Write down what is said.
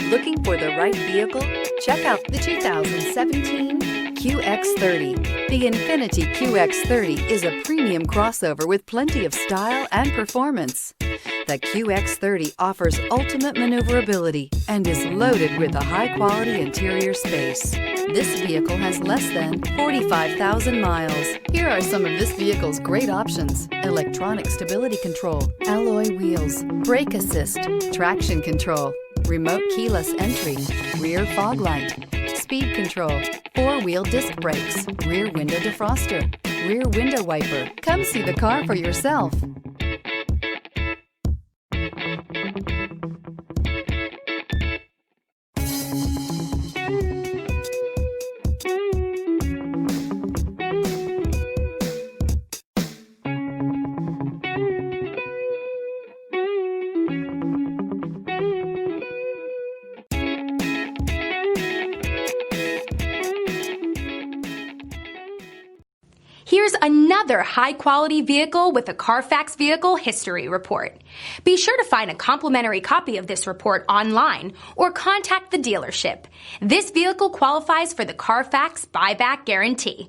Looking for the right vehicle? Check out the 2017 QX30. The Infiniti Qx30 is a premium crossover with plenty of style and performance. The QX30 offers ultimate maneuverability and is loaded with a high-quality interior space. This vehicle has less than 45,000 miles. Here are some of this vehicle's great options: electronic stability control, alloy wheels, brake assist, traction control, remote keyless entry, rear fog light, speed control, four-wheel disc brakes, rear window defroster, rear window wiper. Come see the car for yourself. Here's another high-quality vehicle with a Carfax Vehicle History Report. Be sure to find a complimentary copy of this report online or contact the dealership. This vehicle qualifies for the Carfax Buyback Guarantee.